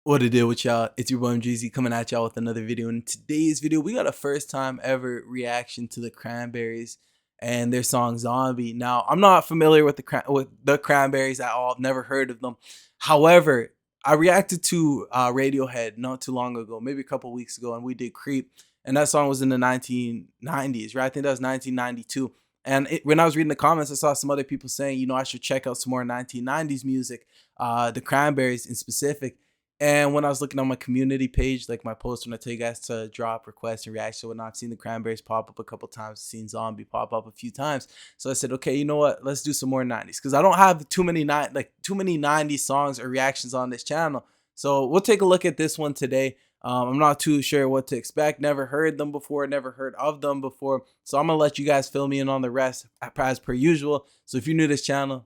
What it did with y'all? It's your boy MGZ coming at y'all with another video. In today's video, we got a first time ever reaction to the Cranberries and their song "Zombie." Now, I'm not familiar with the Cranberries at all. I've never heard of them. However, I reacted to Radiohead not too long ago, maybe a couple weeks ago, and we did "Creep," and that song was in the 1990s, right? I think that was 1992. And when I was reading the comments, I saw some other people saying, I should check out some more 1990s music, the Cranberries in specific. And when I was looking on my community page, like my post when I tell you guys to drop requests and reactions and whatnot, I've seen the Cranberries pop up a couple times, seen Zombie pop up a few times. So I said, okay, you know what? Let's do some more 90s because I don't have too many 90s songs or reactions on this channel. So we'll take a look at this one today. I'm not too sure what to expect. Never heard them before, never heard of them before. So I'm gonna let you guys fill me in on the rest as per usual. So if you're new to this channel,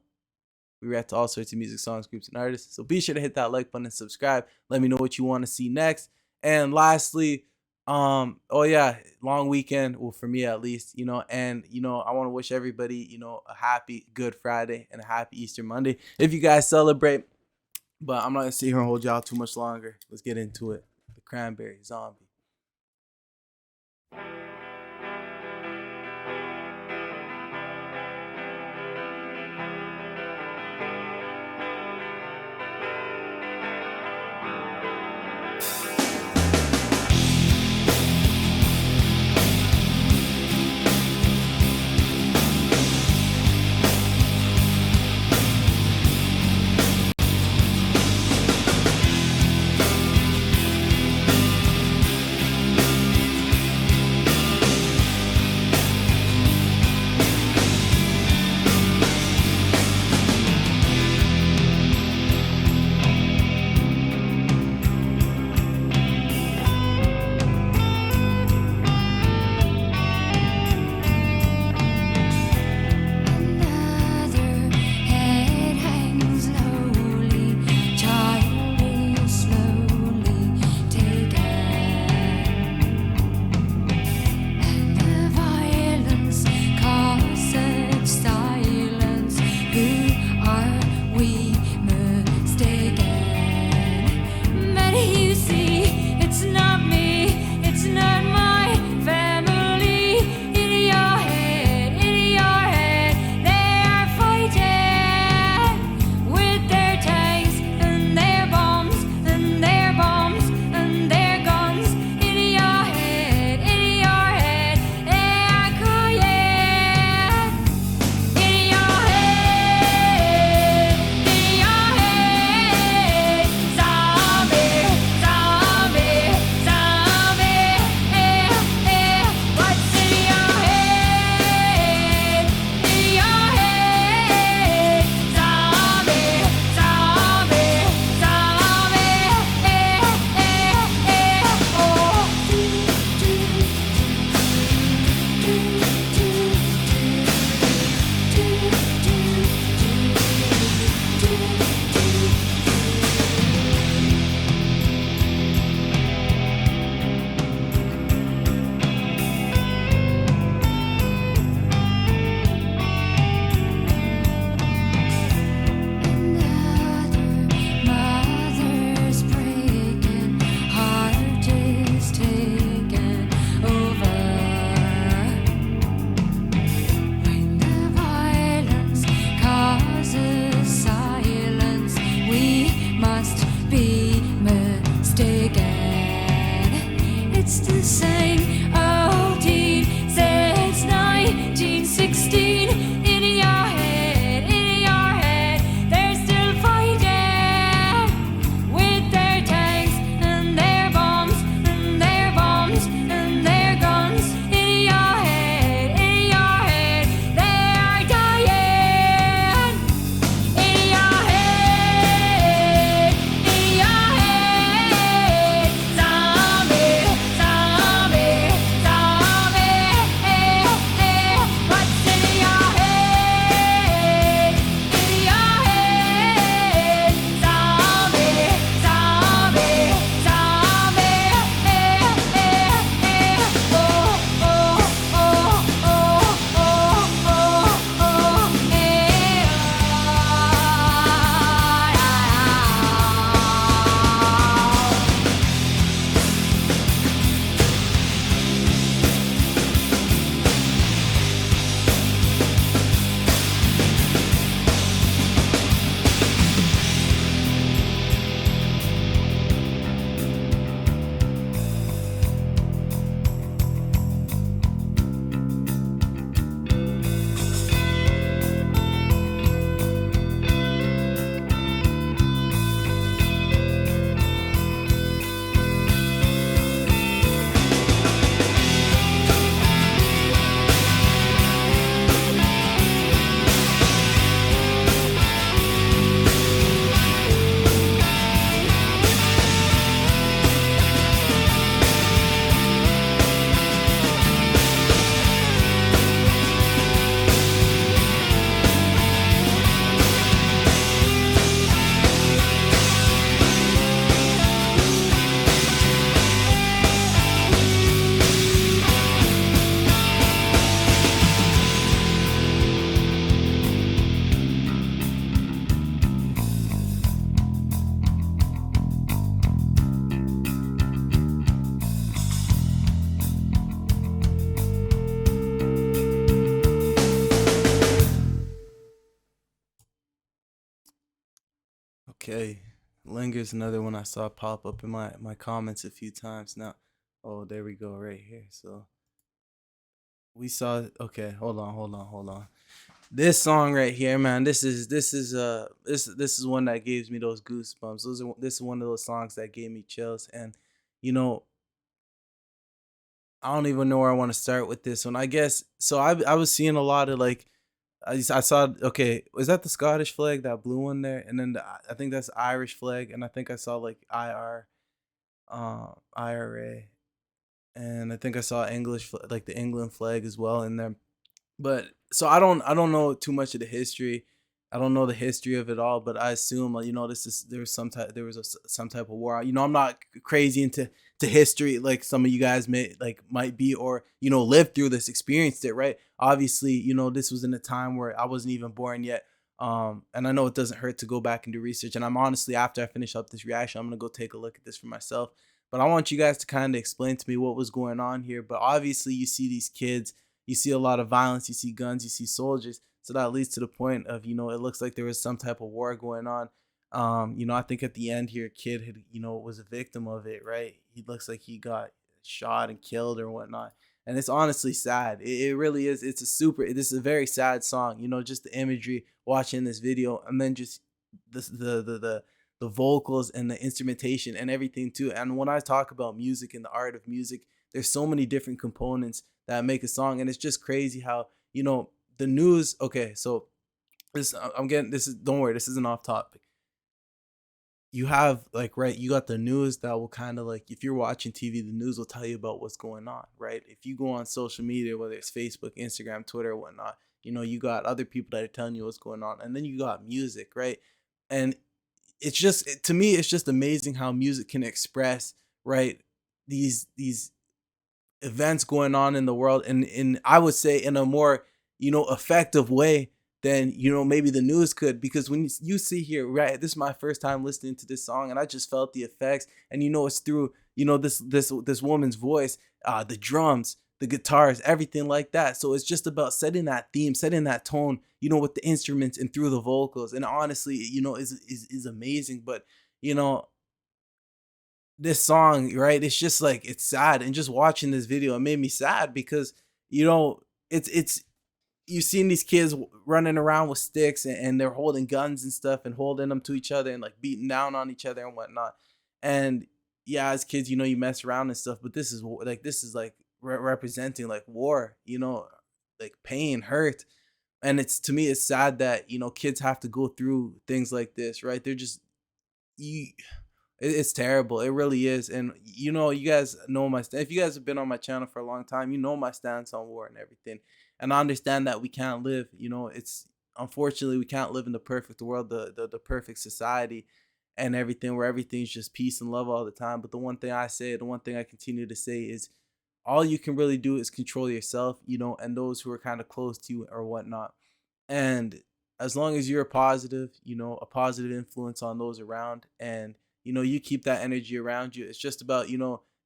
we react to all sorts of music, songs, groups, and artists. So be sure to hit that like button and subscribe. Let me know what you want to see next. And lastly, oh yeah, long weekend. Well, for me at least, and I want to wish everybody, a happy Good Friday and a happy Easter Monday if you guys celebrate. But I'm not gonna sit here and hold y'all too much longer. Let's get into it. The Cranberry Zombie. Okay. Linger's another one I saw pop up in my comments a few times now. Oh, there we go right here. So we saw okay, hold on. This song right here, man, this is one that gives me those goosebumps. This is one of those songs that gave me chills. And you know, I don't even know where I want to start with this one. I guess so I was seeing a lot of like I saw okay, was that the Scottish flag, that blue one there? And then I think that's Irish flag, and I think I saw like IRA, and I think I saw like the England flag as well in there. But so I don't know too much of the history. I don't know the history of it all, but I assume like, this is there was some type of war. I'm not crazy into to history like some of you guys might be, or lived through this, experienced it, right? Obviously, this was in a time where I wasn't even born yet. And I know it doesn't hurt to go back and do research. And I'm honestly, after I finish up this reaction, I'm gonna go take a look at this for myself. But I want you guys to kind of explain to me what was going on here. But obviously, you see these kids, you see a lot of violence, you see guns, you see soldiers. So that leads to the point of, it looks like there was some type of war going on. I think at the end here, kid had, was a victim of it, right? He looks like he got shot and killed or whatnot. And it's honestly sad. It really is. This is a very sad song, just the imagery watching this video, and then just the vocals and the instrumentation and everything too. And when I talk about music and the art of music, there's so many different components that make a song, and it's just crazy how the news. Okay, so this I'm getting this is don't worry, this isn't off topic. You have like, right, you got the news that will kind of like, if you're watching TV, the news will tell you about what's going on, right? If you go on social media, whether it's Facebook, Instagram, Twitter, or whatnot, you got other people that are telling you what's going on, and then you got music, right? And to me, it's just amazing how music can express, right, these events going on in the world, and in I would say in a more effective way than maybe the news could. Because when you see here, right, this is my first time listening to this song, and I just felt the effects. And it's through this woman's voice, the drums, the guitars, everything like that. So it's just about setting that theme, setting that tone, with the instruments and through the vocals. And honestly, is amazing. But you know this song, right? It's just like, it's sad. And just watching this video, it made me sad because, it's you've seen these kids running around with sticks, and they're holding guns and stuff and holding them to each other and like beating down on each other and whatnot. And yeah, as kids, you mess around and stuff, but this is like representing like war, like pain, hurt. And it's, to me, it's sad that, kids have to go through things like this, right? They're just, you it's terrible. It really is. And you guys know my if you guys have been on my channel for a long time, you know my stance on war and everything. And I understand that we can't live, it's unfortunately we can't live in the perfect world, the perfect society and everything, where everything's just peace and love all the time. But the one thing I continue to say is, all you can really do is control yourself, and those who are kind of close to you or whatnot. And as long as you're a positive, a positive influence on those around, and you keep that energy around you, it's just about,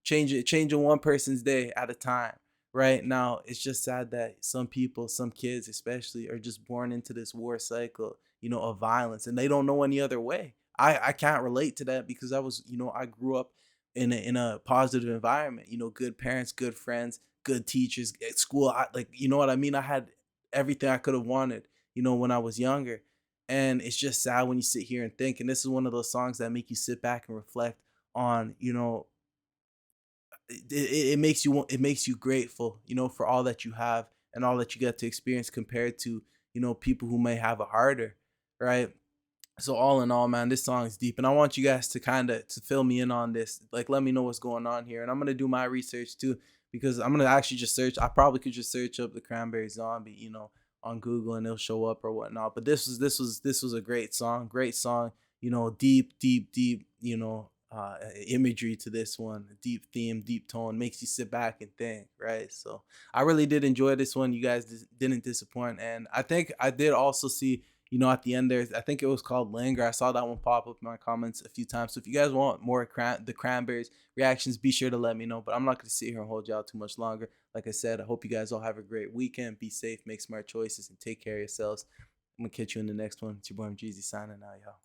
changing one person's day at a time. Right now, it's just sad that some people, some kids especially, are just born into this war cycle, of violence, and they don't know any other way. I can't relate to that because I grew up in a positive environment, good parents, good friends, good teachers at school. Like, you know what I mean? I had everything I could have wanted, when I was younger. And it's just sad when you sit here and think. And this is one of those songs that make you sit back and reflect on, it makes you grateful, for all that you have and all that you get to experience, compared to, people who may have it harder, right? So all in all, man, this song is deep, and I want you guys to kind of to fill me in on this. Like, let me know what's going on here, and I'm gonna do my research too, because I'm gonna actually just search. I probably could just search up the Cranberry Zombie, on Google, and it'll show up or whatnot. But this was a great song. Deep, deep, deep. Imagery to this one, deep theme, deep tone, makes you sit back and think, right? So I really did enjoy this one. You guys didn't disappoint, and I think I did also see, at the end there, I think it was called Linger. I saw that one pop up in my comments a few times. So if you guys want more the Cranberries reactions, be sure to let me know. But I'm not going to sit here and hold you out too much longer. Like I said, I hope you guys all have a great weekend. Be safe, make smart choices, and take care of yourselves. I'm going to catch you in the next one. It's your boy Jeezy signing out, y'all.